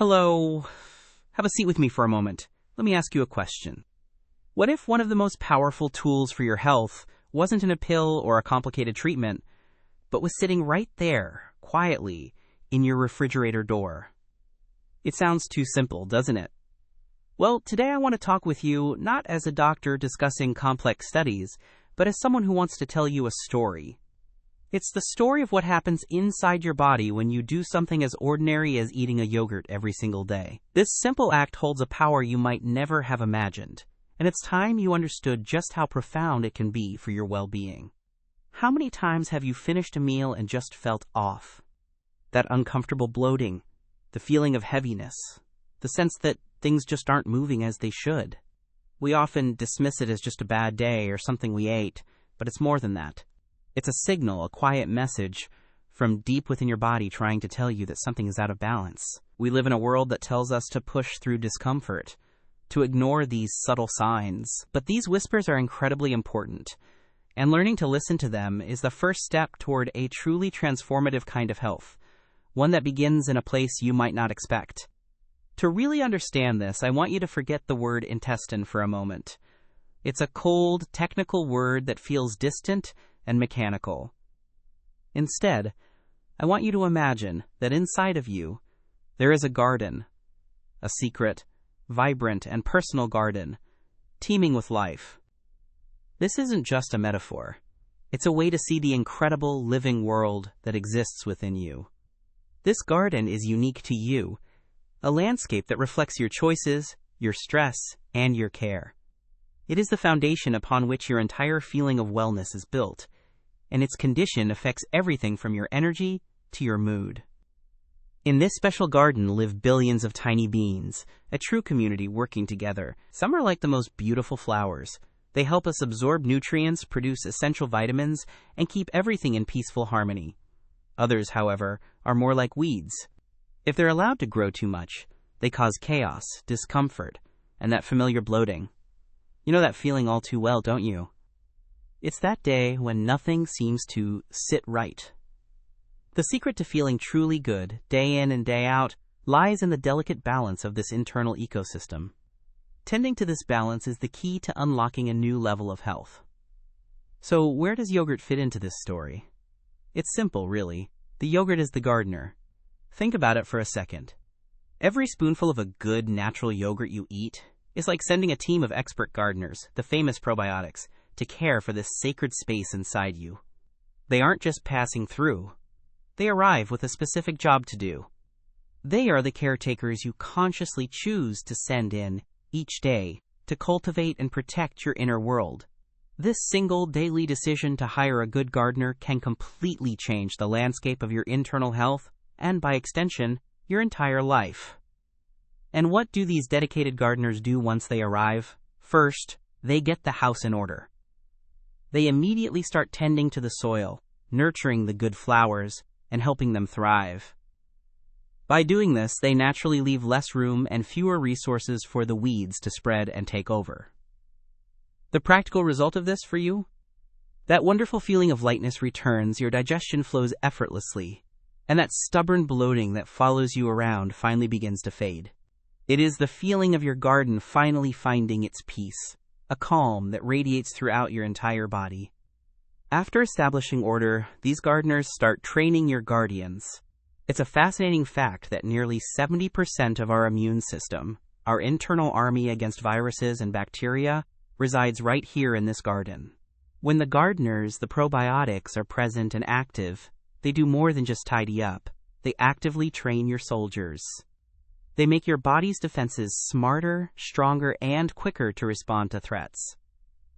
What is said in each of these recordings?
Hello. Have a seat with me for a moment. Let me ask you a question. What if one of the most powerful tools for your health wasn't in a pill or a complicated treatment, but was sitting right there, quietly, in your refrigerator door? It sounds too simple, doesn't it? Well, today I want to talk with you not as a doctor discussing complex studies, but as someone who wants to tell you a story. It's the story of what happens inside your body when you do something as ordinary as eating a yogurt every single day. This simple act holds a power you might never have imagined, and it's time you understood just how profound it can be for your well-being. How many times have you finished a meal and just felt off? That uncomfortable bloating, the feeling of heaviness, the sense that things just aren't moving as they should. We often dismiss it as just a bad day or something we ate, but it's more than that. It's a signal, a quiet message from deep within your body trying to tell you that something is out of balance. We live in a world that tells us to push through discomfort, to ignore these subtle signs. But these whispers are incredibly important, and learning to listen to them is the first step toward a truly transformative kind of health, one that begins in a place you might not expect. To really understand this, I want you to forget the word intestine for a moment. It's a cold, technical word that feels distant and mechanical. Instead, I want you to imagine that inside of you, there is a garden, a secret, vibrant, and personal garden, teeming with life. This isn't just a metaphor. It's a way to see the incredible living world that exists within you. This garden is unique to you, a landscape that reflects your choices, your stress, and your care. It is the foundation upon which your entire feeling of wellness is built, and its condition affects everything from your energy to your mood. In this special garden live billions of tiny beings, a true community working together. Some are like the most beautiful flowers. They help us absorb nutrients, produce essential vitamins, and keep everything in peaceful harmony. Others, however, are more like weeds. If they're allowed to grow too much, they cause chaos, discomfort, and that familiar bloating. You know that feeling all too well, don't you? It's that day when nothing seems to sit right. The secret to feeling truly good, day in and day out, lies in the delicate balance of this internal ecosystem. Tending to this balance is the key to unlocking a new level of health. So where does yogurt fit into this story? It's simple, really. The yogurt is the gardener. Think about it for a second. Every spoonful of a good, natural yogurt you eat is like sending a team of expert gardeners, the famous probiotics, to care for this sacred space inside you. They aren't just passing through. They arrive with a specific job to do. They are the caretakers you consciously choose to send in each day to cultivate and protect your inner world. This single daily decision to hire a good gardener can completely change the landscape of your internal health and, by extension, your entire life. And what do these dedicated gardeners do once they arrive? First, they get the house in order. They immediately start tending to the soil, nurturing the good flowers, and helping them thrive. By doing this, they naturally leave less room and fewer resources for the weeds to spread and take over. The practical result of this for you? That wonderful feeling of lightness returns, your digestion flows effortlessly, and that stubborn bloating that follows you around finally begins to fade. It is the feeling of your garden finally finding its peace, a calm that radiates throughout your entire body. After establishing order, these gardeners start training your guardians. It's a fascinating fact that nearly 70% of our immune system, our internal army against viruses and bacteria, resides right here in this garden. When the gardeners, the probiotics, are present and active, they do more than just tidy up. They actively train your soldiers. They make your body's defenses smarter, stronger, and quicker to respond to threats.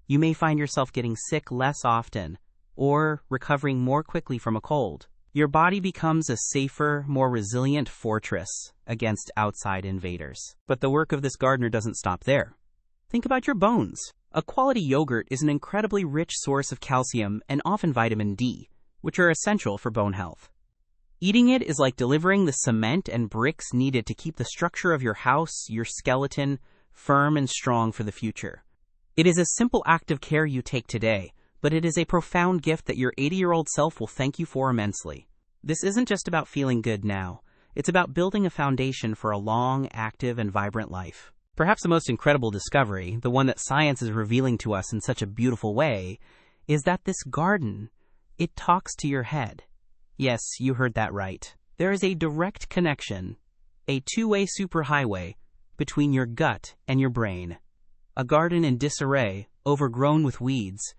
You may find yourself getting sick less often, or recovering more quickly from a cold. Your body becomes a safer, more resilient fortress against outside invaders. But the work of this gardener doesn't stop there. Think about your bones. A quality yogurt is an incredibly rich source of calcium and often vitamin D, which are essential for bone health. Eating it is like delivering the cement and bricks needed to keep the structure of your house, your skeleton, firm and strong for the future. It is a simple act of care you take today, but it is a profound gift that your 80-year-old self will thank you for immensely. This isn't just about feeling good now. It's about building a foundation for a long, active, and vibrant life. Perhaps the most incredible discovery, the one that science is revealing to us in such a beautiful way, is that this garden, it talks to your head. Yes, you heard that right. There is a direct connection, a two-way superhighway, between your gut and your brain. A garden in disarray, overgrown with weeds,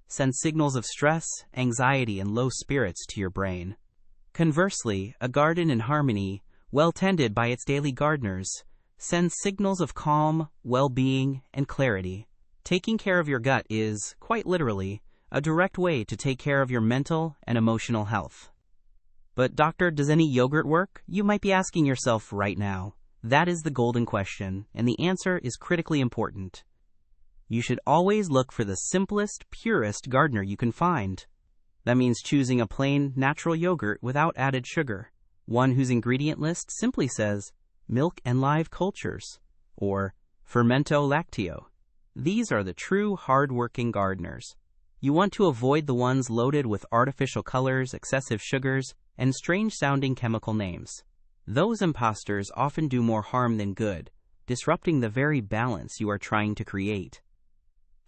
sends signals of stress, anxiety, and low spirits to your brain. Conversely, a garden in harmony, well tended by its daily gardeners, sends signals of calm, well-being, and clarity. Taking care of your gut is, quite literally, a direct way to take care of your mental and emotional health. But doctor, does any yogurt work? You might be asking yourself right now. That is the golden question, and the answer is critically important. You should always look for the simplest, purest gardener you can find. That means choosing a plain, natural yogurt without added sugar, one whose ingredient list simply says milk and live cultures, or fermento lacteo. These are the true hard-working gardeners. You want to avoid the ones loaded with artificial colors, excessive sugars, and strange-sounding chemical names. Those imposters often do more harm than good, disrupting the very balance you are trying to create.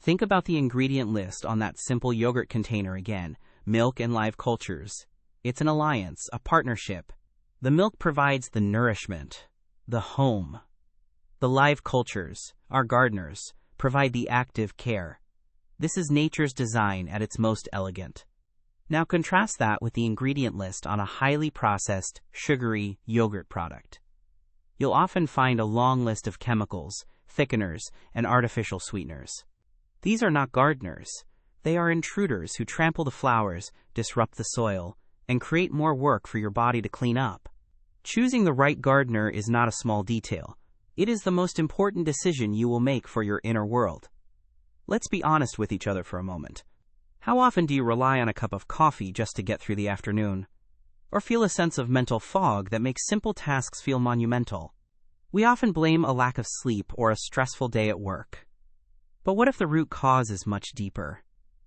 Think about the ingredient list on that simple yogurt container again, milk and live cultures. It's an alliance, a partnership. The milk provides the nourishment, the home. The live cultures, our gardeners, provide the active care. This is nature's design at its most elegant. Now contrast that with the ingredient list on a highly processed, sugary yogurt product. You'll often find a long list of chemicals, thickeners, and artificial sweeteners. These are not gardeners. They are intruders who trample the flowers, disrupt the soil, and create more work for your body to clean up. Choosing the right gardener is not a small detail. It is the most important decision you will make for your inner world. Let's be honest with each other for a moment. How often do you rely on a cup of coffee just to get through the afternoon? Or feel a sense of mental fog that makes simple tasks feel monumental? We often blame a lack of sleep or a stressful day at work. But what if the root cause is much deeper?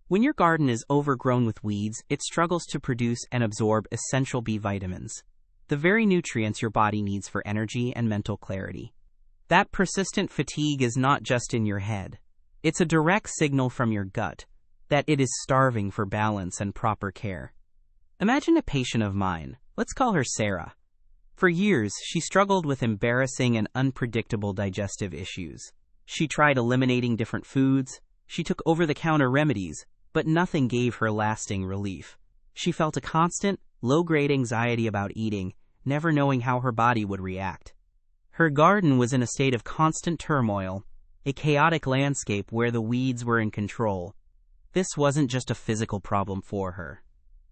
When your garden is overgrown with weeds, it struggles to produce and absorb essential B vitamins, the very nutrients your body needs for energy and mental clarity. That persistent fatigue is not just in your head. It's a direct signal from your gut that it is starving for balance and proper care. Imagine a patient of mine. Let's call her Sarah. For years, she struggled with embarrassing and unpredictable digestive issues. She tried eliminating different foods. She took over-the-counter remedies, but nothing gave her lasting relief. She felt a constant, low-grade anxiety about eating, never knowing how her body would react. Her garden was in a state of constant turmoil, a chaotic landscape where the weeds were in control. This wasn't just a physical problem for her.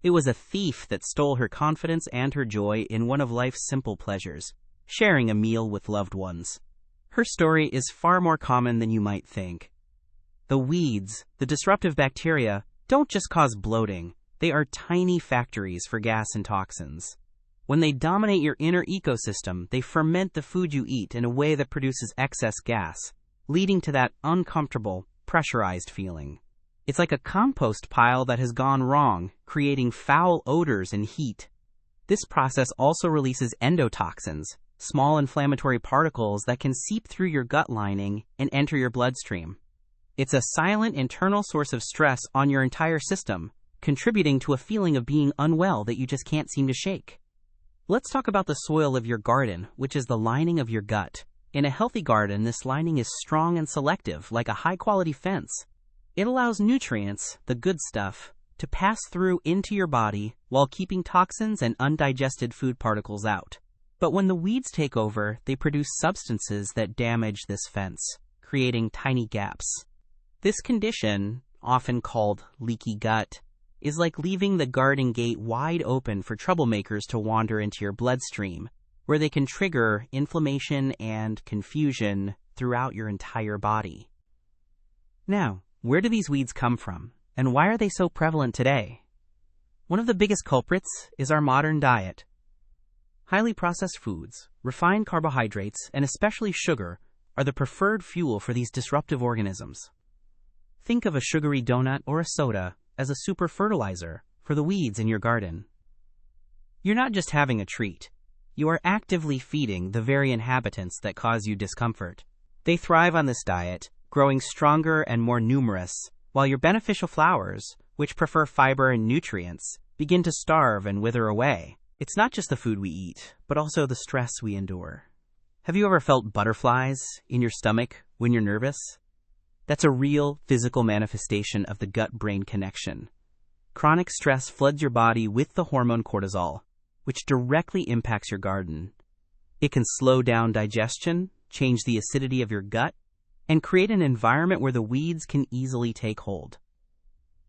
It was a thief that stole her confidence and her joy in one of life's simple pleasures, sharing a meal with loved ones. Her story is far more common than you might think. The weeds, the disruptive bacteria, don't just cause bloating. They are tiny factories for gas and toxins. When they dominate your inner ecosystem, they ferment the food you eat in a way that produces excess gas, leading to that uncomfortable, pressurized feeling. It's like a compost pile that has gone wrong, creating foul odors and heat. This process also releases endotoxins, small inflammatory particles that can seep through your gut lining and enter your bloodstream. It's a silent internal source of stress on your entire system, contributing to a feeling of being unwell that you just can't seem to shake. Let's talk about the soil of your garden, which is the lining of your gut. In a healthy garden, this lining is strong and selective, like a high-quality fence. It allows nutrients, the good stuff, to pass through into your body while keeping toxins and undigested food particles out. But when the weeds take over, they produce substances that damage this fence, creating tiny gaps. This condition, often called leaky gut, is like leaving the garden gate wide open for troublemakers to wander into your bloodstream, where they can trigger inflammation and confusion throughout your entire body. Now, where do these weeds come from, and why are they so prevalent today? One of the biggest culprits is our modern diet. Highly processed foods, refined carbohydrates, and especially sugar are the preferred fuel for these disruptive organisms. Think of a sugary donut or a soda as a super fertilizer for the weeds in your garden. You're not just having a treat. You are actively feeding the very inhabitants that cause you discomfort. They thrive on this diet, growing stronger and more numerous, while your beneficial flowers, which prefer fiber and nutrients, begin to starve and wither away. It's not just the food we eat, but also the stress we endure. Have you ever felt butterflies in your stomach when you're nervous? That's a real physical manifestation of the gut-brain connection. Chronic stress floods your body with the hormone cortisol, which directly impacts your garden. It can slow down digestion, change the acidity of your gut, and create an environment where the weeds can easily take hold.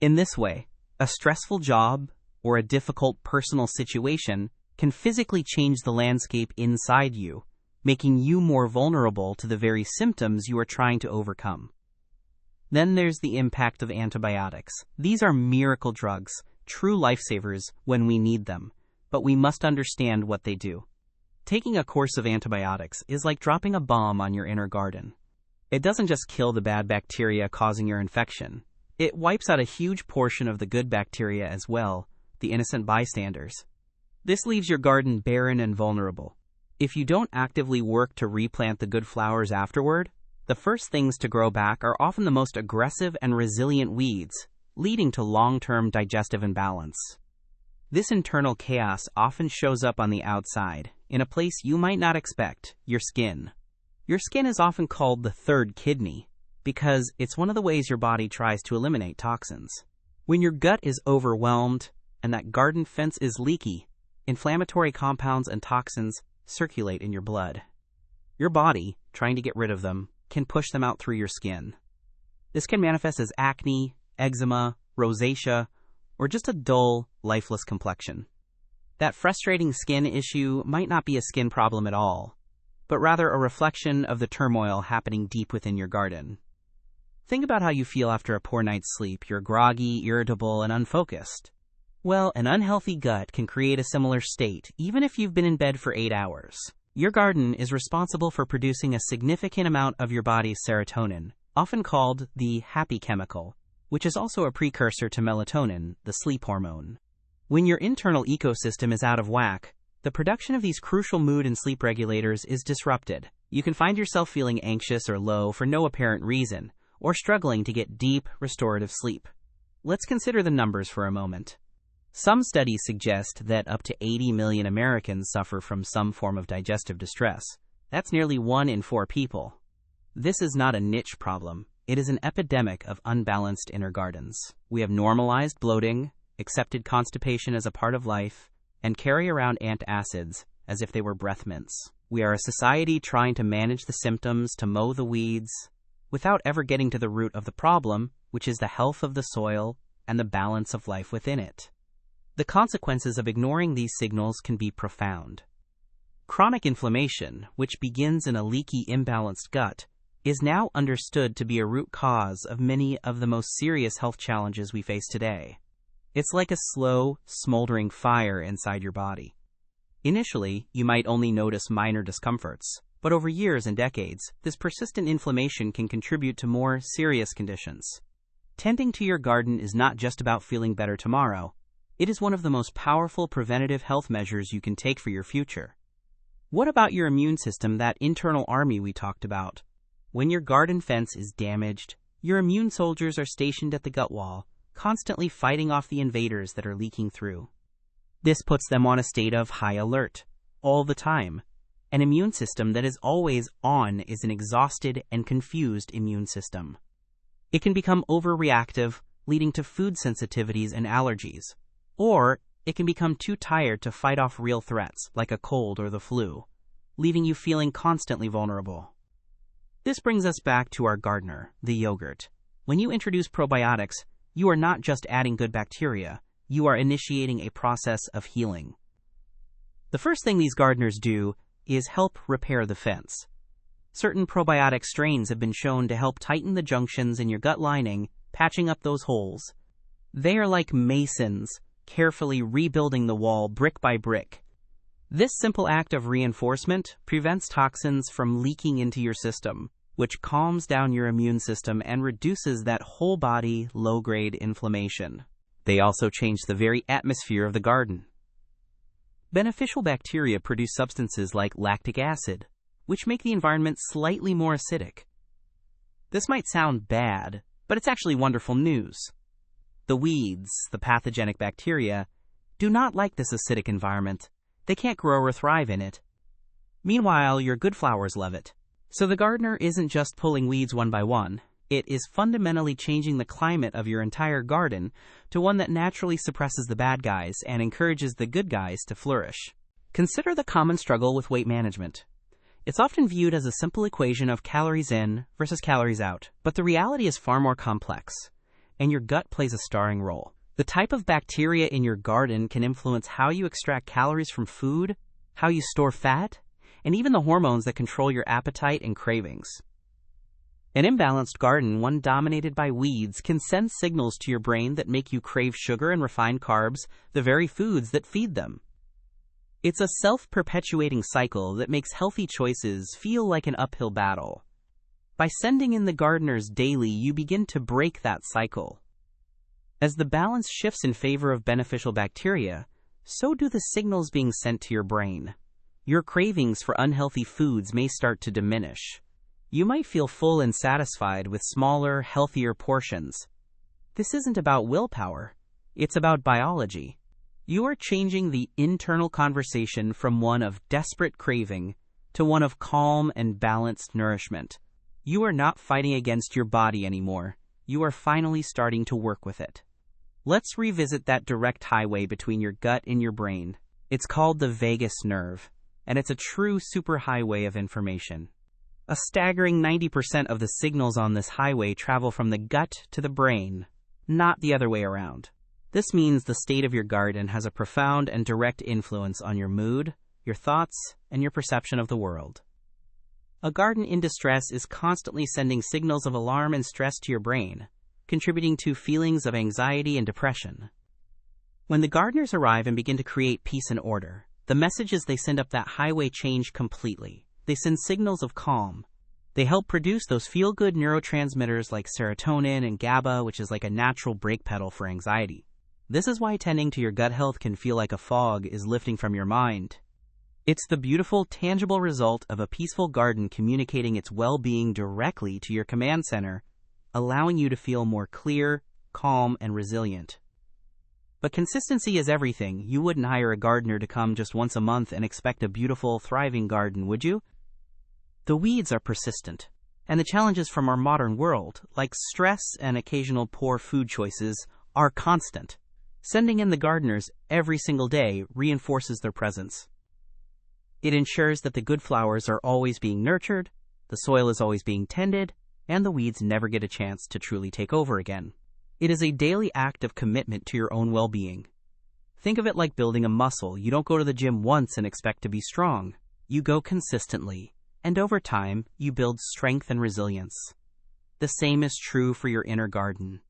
In this way, a stressful job or a difficult personal situation can physically change the landscape inside you, making you more vulnerable to the very symptoms you are trying to overcome. Then there's the impact of antibiotics. These are miracle drugs, true lifesavers when we need them, but we must understand what they do. Taking a course of antibiotics is like dropping a bomb on your inner garden. It doesn't just kill the bad bacteria causing your infection. It wipes out a huge portion of the good bacteria as well, the innocent bystanders. This leaves your garden barren and vulnerable. If you don't actively work to replant the good flowers afterward, the first things to grow back are often the most aggressive and resilient weeds, leading to long-term digestive imbalance. This internal chaos often shows up on the outside, in a place you might not expect, your skin. Your skin is often called the third kidney, because it's one of the ways your body tries to eliminate toxins. When your gut is overwhelmed and that garden fence is leaky, inflammatory compounds and toxins circulate in your blood. Your body, trying to get rid of them, can push them out through your skin. This can manifest as acne, eczema, rosacea, or just a dull, lifeless complexion. That frustrating skin issue might not be a skin problem at all, but rather a reflection of the turmoil happening deep within your garden. Think about how you feel after a poor night's sleep. You're groggy, irritable, and unfocused. Well, an unhealthy gut can create a similar state, even if you've been in bed for 8 hours. Your garden is responsible for producing a significant amount of your body's serotonin, often called the happy chemical, which is also a precursor to melatonin, the sleep hormone. When your internal ecosystem is out of whack, the production of these crucial mood and sleep regulators is disrupted. You can find yourself feeling anxious or low for no apparent reason, or struggling to get deep, restorative sleep. Let's consider the numbers for a moment. Some studies suggest that up to 80 million Americans suffer from some form of digestive distress. That's nearly 1 in 4 people. This is not a niche problem. It is an epidemic of unbalanced inner gardens. We have normalized bloating, accepted constipation as a part of life, and carry around antacids as if they were breath mints. We are a society trying to manage the symptoms, to mow the weeds, without ever getting to the root of the problem, which is the health of the soil and the balance of life within it. The consequences of ignoring these signals can be profound. Chronic inflammation, which begins in a leaky, imbalanced gut, is now understood to be a root cause of many of the most serious health challenges we face today. It's like a slow, smoldering fire inside your body. Initially, you might only notice minor discomforts, but over years and decades, this persistent inflammation can contribute to more serious conditions. Tending to your garden is not just about feeling better tomorrow. It is one of the most powerful preventative health measures you can take for your future. What about your immune system, that internal army we talked about? When your garden fence is damaged, your immune soldiers are stationed at the gut wall, constantly fighting off the invaders that are leaking through. This puts them on a state of high alert, all the time. An immune system that is always on is an exhausted and confused immune system. It can become overreactive, leading to food sensitivities and allergies. Or it can become too tired to fight off real threats, like a cold or the flu, leaving you feeling constantly vulnerable. This brings us back to our gardener, the yogurt. When you introduce probiotics, you are not just adding good bacteria, you are initiating a process of healing. The first thing these gardeners do is help repair the fence. Certain probiotic strains have been shown to help tighten the junctions in your gut lining, patching up those holes. They are like masons, carefully rebuilding the wall brick by brick. This simple act of reinforcement prevents toxins from leaking into your system, which calms down your immune system and reduces that whole body, low-grade inflammation. They also change the very atmosphere of the garden. Beneficial bacteria produce substances like lactic acid, which make the environment slightly more acidic. This might sound bad, but it's actually wonderful news. The weeds, the pathogenic bacteria, do not like this acidic environment. They can't grow or thrive in it. Meanwhile, your good flowers love it. So the gardener isn't just pulling weeds one by one. It is fundamentally changing the climate of your entire garden to one that naturally suppresses the bad guys and encourages the good guys to flourish. Consider the common struggle with weight management. It's often viewed as a simple equation of calories in versus calories out, but the reality is far more complex, and your gut plays a starring role. The type of bacteria in your garden can influence how you extract calories from food, how you store fat, and even the hormones that control your appetite and cravings. An imbalanced garden, one dominated by weeds, can send signals to your brain that make you crave sugar and refined carbs, the very foods that feed them. It's a self-perpetuating cycle that makes healthy choices feel like an uphill battle. By sending in the gardeners daily, you begin to break that cycle. As the balance shifts in favor of beneficial bacteria, so do the signals being sent to your brain. Your cravings for unhealthy foods may start to diminish. You might feel full and satisfied with smaller, healthier portions. This isn't about willpower. It's about biology. You are changing the internal conversation from one of desperate craving to one of calm and balanced nourishment. You are not fighting against your body anymore. You are finally starting to work with it. Let's revisit that direct highway between your gut and your brain. It's called the vagus nerve, and it's a true superhighway of information. A staggering 90% of the signals on this highway travel from the gut to the brain, not the other way around. This means the state of your garden has a profound and direct influence on your mood, your thoughts, and your perception of the world. A garden in distress is constantly sending signals of alarm and stress to your brain, contributing to feelings of anxiety and depression. When the gardeners arrive and begin to create peace and order, the messages they send up that highway change completely. They send signals of calm. They help produce those feel-good neurotransmitters like serotonin and GABA, which is like a natural brake pedal for anxiety. This is why tending to your gut health can feel like a fog is lifting from your mind. It's the beautiful, tangible result of a peaceful garden communicating its well-being directly to your command center, allowing you to feel more clear, calm, and resilient. But consistency is everything. You wouldn't hire a gardener to come just once a month and expect a beautiful, thriving garden, would you? The weeds are persistent, and the challenges from our modern world, like stress and occasional poor food choices, are constant. Sending in the gardeners every single day reinforces their presence. It ensures that the good flowers are always being nurtured, the soil is always being tended, and the weeds never get a chance to truly take over again. It is a daily act of commitment to your own well-being. Think of it like building a muscle. You don't go to the gym once and expect to be strong. You go consistently, and over time, you build strength and resilience. The same is true for your inner garden.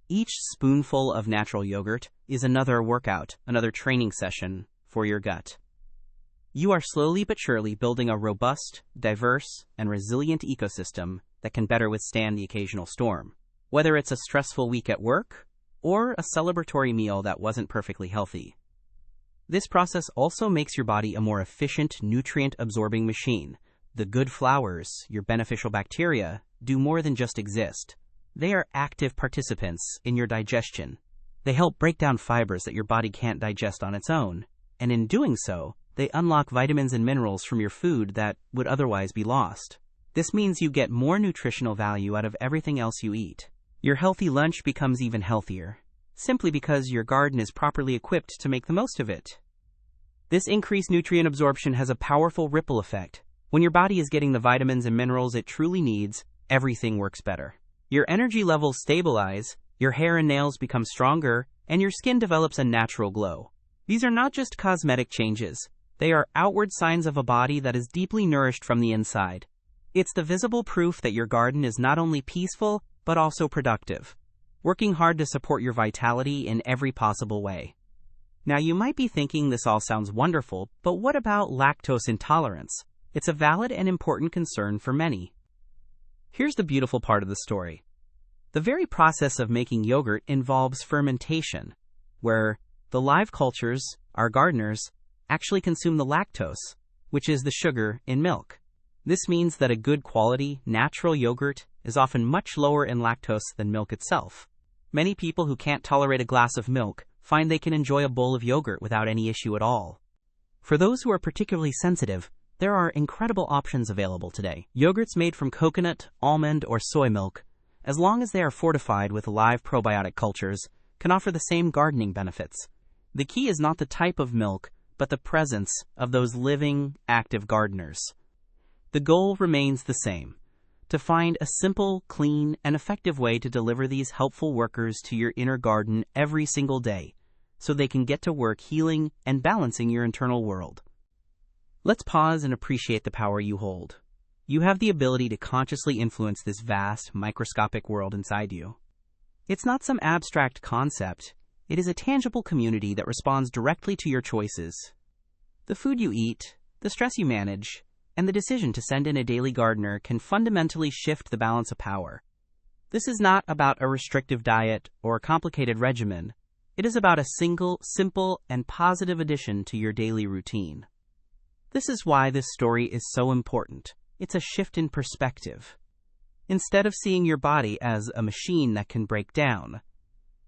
Each spoonful of natural yogurt is another workout, another training session for your gut. You are slowly but surely building a robust, diverse, and resilient ecosystem that can better withstand the occasional storm. Whether it's a stressful week at work or a celebratory meal that wasn't perfectly healthy. This process also makes your body a more efficient, nutrient-absorbing machine. The good flowers, your beneficial bacteria, do more than just exist. They are active participants in your digestion. They help break down fibers that your body can't digest on its own, and in doing so, they unlock vitamins and minerals from your food that would otherwise be lost. This means you get more nutritional value out of everything else you eat. Your healthy lunch becomes even healthier, simply because your garden is properly equipped to make the most of it. This increased nutrient absorption has a powerful ripple effect. When your body is getting the vitamins and minerals it truly needs, everything works better. Your energy levels stabilize, your hair and nails become stronger, and your skin develops a natural glow. These are not just cosmetic changes. They are outward signs of a body that is deeply nourished from the inside. It's the visible proof that your garden is not only peaceful, but also productive, working hard to support your vitality in every possible way. Now you might be thinking this all sounds wonderful, but what about lactose intolerance? It's a valid and important concern for many. Here's the beautiful part of the story. The very process of making yogurt involves fermentation, where the live cultures, our gardeners, actually consume the lactose, which is the sugar in milk. This means that a good quality, natural yogurt is often much lower in lactose than milk itself. Many people who can't tolerate a glass of milk find they can enjoy a bowl of yogurt without any issue at all. For those who are particularly sensitive, there are incredible options available today. Yogurts made from coconut, almond, or soy milk, as long as they are fortified with live probiotic cultures, can offer the same gardening benefits. The key is not the type of milk, but the presence of those living, active gardeners. The goal remains the same: to find a simple, clean, and effective way to deliver these helpful workers to your inner garden every single day, so they can get to work healing and balancing your internal world. Let's pause and appreciate the power you hold. You have the ability to consciously influence this vast, microscopic world inside you. It's not some abstract concept. It is a tangible community that responds directly to your choices. The food you eat, the stress you manage, and the decision to send in a daily gardener can fundamentally shift the balance of power. This is not about a restrictive diet or a complicated regimen. It is about a single, simple, and positive addition to your daily routine. This is why this story is so important. It's a shift in perspective. Instead of seeing your body as a machine that can break down,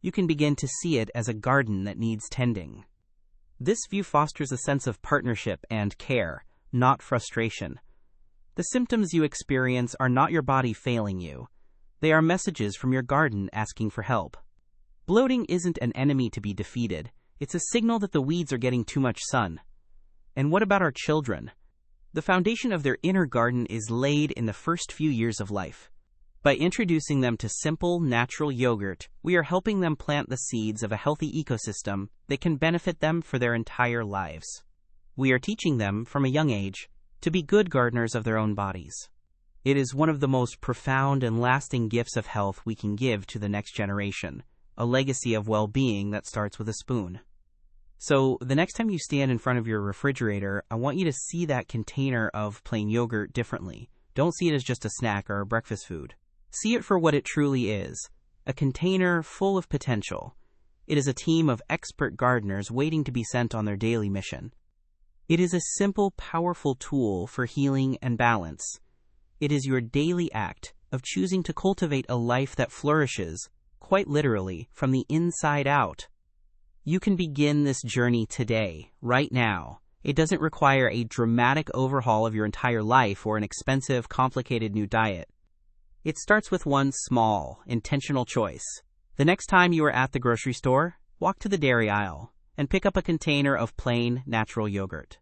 you can begin to see it as a garden that needs tending. This view fosters a sense of partnership and care, not frustration. The symptoms you experience are not your body failing you. They are messages from your garden asking for help. Bloating isn't an enemy to be defeated. It's a signal that the weeds are getting too much sun. And what about our children? The foundation of their inner garden is laid in the first few years of life. By introducing them to simple, natural yogurt, we are helping them plant the seeds of a healthy ecosystem that can benefit them for their entire lives. We are teaching them, from a young age, to be good gardeners of their own bodies. It is one of the most profound and lasting gifts of health we can give to the next generation, a legacy of well-being that starts with a spoon. So, the next time you stand in front of your refrigerator, I want you to see that container of plain yogurt differently. Don't see it as just a snack or a breakfast food. See it for what it truly is, a container full of potential. It is a team of expert gardeners waiting to be sent on their daily mission. It is a simple, powerful tool for healing and balance. It is your daily act of choosing to cultivate a life that flourishes, quite literally, from the inside out. You can begin this journey today, right now. It doesn't require a dramatic overhaul of your entire life or an expensive, complicated new diet. It starts with one small, intentional choice. The next time you are at the grocery store, walk to the dairy aisle and pick up a container of plain, natural yogurt.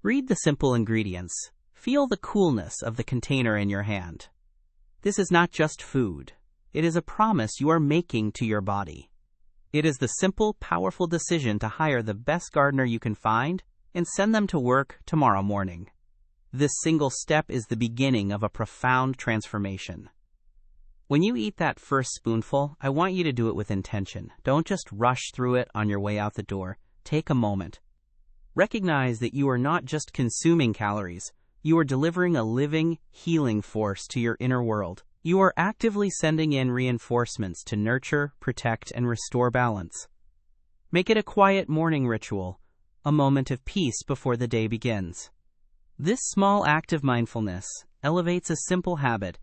Read the simple ingredients. Feel the coolness of the container in your hand. This is not just food. It is a promise you are making to your body. It is the simple, powerful decision to hire the best gardener you can find and send them to work tomorrow morning. This single step is the beginning of a profound transformation. When you eat that first spoonful, I want you to do it with intention. Don't just rush through it on your way out the door. Take a moment. Recognize that you are not just consuming calories. You are delivering a living, healing force to your inner world. You are actively sending in reinforcements to nurture, protect, and restore balance. Make it a quiet morning ritual, a moment of peace before the day begins. This small act of mindfulness elevates a simple habit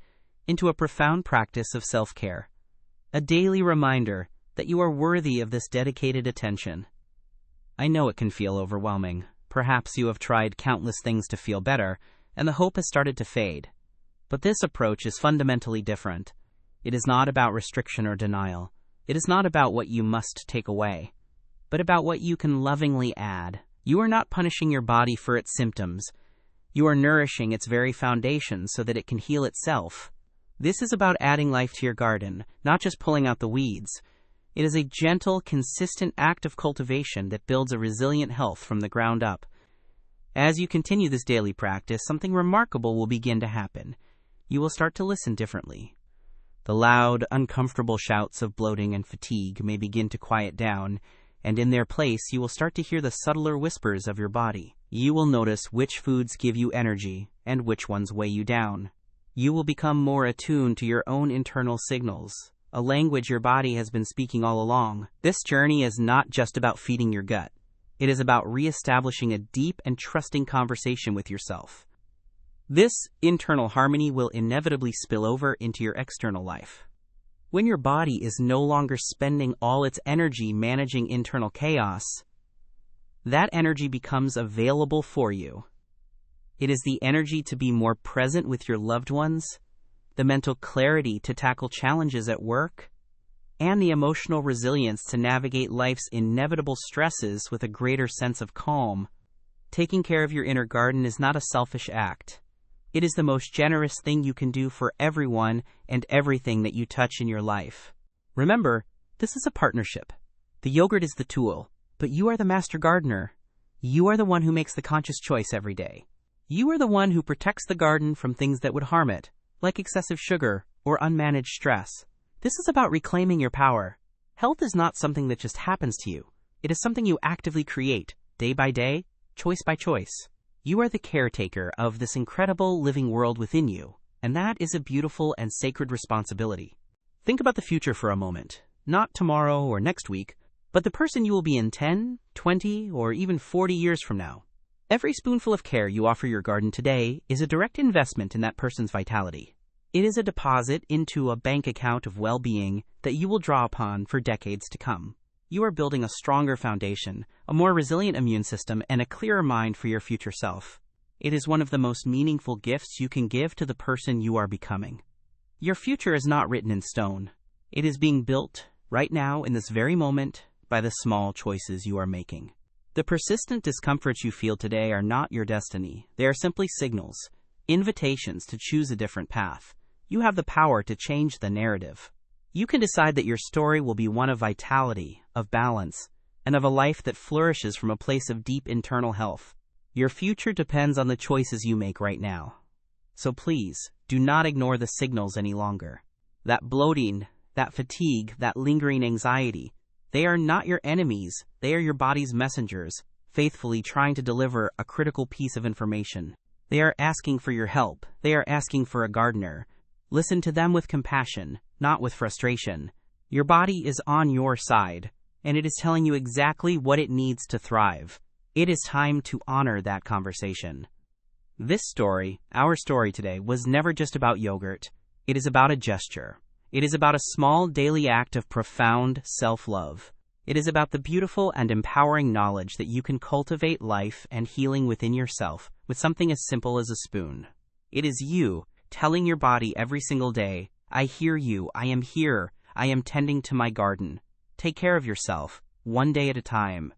into a profound practice of self-care, a daily reminder that you are worthy of this dedicated attention. I know it can feel overwhelming. Perhaps you have tried countless things to feel better, and the hope has started to fade. But this approach is fundamentally different. It is not about restriction or denial. It is not about what you must take away, but about what you can lovingly add. You are not punishing your body for its symptoms. You are nourishing its very foundation so that it can heal itself. This is about adding life to your garden, not just pulling out the weeds. It is a gentle, consistent act of cultivation that builds a resilient health from the ground up. As you continue this daily practice, something remarkable will begin to happen. You will start to listen differently. The loud, uncomfortable shouts of bloating and fatigue may begin to quiet down, and in their place you will start to hear the subtler whispers of your body. You will notice which foods give you energy and which ones weigh you down. You will become more attuned to your own internal signals, a language your body has been speaking all along. This journey is not just about feeding your gut. It is about reestablishing a deep and trusting conversation with yourself. This internal harmony will inevitably spill over into your external life. When your body is no longer spending all its energy managing internal chaos, that energy becomes available for you. It is the energy to be more present with your loved ones, the mental clarity to tackle challenges at work, and the emotional resilience to navigate life's inevitable stresses with a greater sense of calm. Taking care of your inner garden is not a selfish act. It is the most generous thing you can do for everyone and everything that you touch in your life. Remember, this is a partnership. The yogurt is the tool, but you are the master gardener. You are the one who makes the conscious choice every day. You are the one who protects the garden from things that would harm it, like excessive sugar or unmanaged stress. This is about reclaiming your power. Health is not something that just happens to you. It is something you actively create, day by day, choice by choice. You are the caretaker of this incredible living world within you, and that is a beautiful and sacred responsibility. Think about the future for a moment, not tomorrow or next week, but the person you will be in 10, 20, or even 40 years from now. Every spoonful of care you offer your garden today is a direct investment in that person's vitality. It is a deposit into a bank account of well-being that you will draw upon for decades to come. You are building a stronger foundation, a more resilient immune system, and a clearer mind for your future self. It is one of the most meaningful gifts you can give to the person you are becoming. Your future is not written in stone. It is being built right now in this very moment by the small choices you are making. The persistent discomforts you feel today are not your destiny. They are simply signals, invitations to choose a different path. You have the power to change the narrative. You can decide that your story will be one of vitality, of balance, and of a life that flourishes from a place of deep internal health. Your future depends on the choices you make right now. So please, do not ignore the signals any longer. That bloating, that fatigue, that lingering anxiety, they are not your enemies. They are your body's messengers, faithfully trying to deliver a critical piece of information. They are asking for your help. They are asking for a gardener. Listen to them with compassion, not with frustration. Your body is on your side, and it is telling you exactly what it needs to thrive. It is time to honor that conversation. This story, our story today, was never just about yogurt. It is about a gesture. It is about a small daily act of profound self-love. It is about the beautiful and empowering knowledge that you can cultivate life and healing within yourself with something as simple as a spoon. It is you telling your body every single day, I hear you, I am here, I am tending to my garden. Take care of yourself, one day at a time.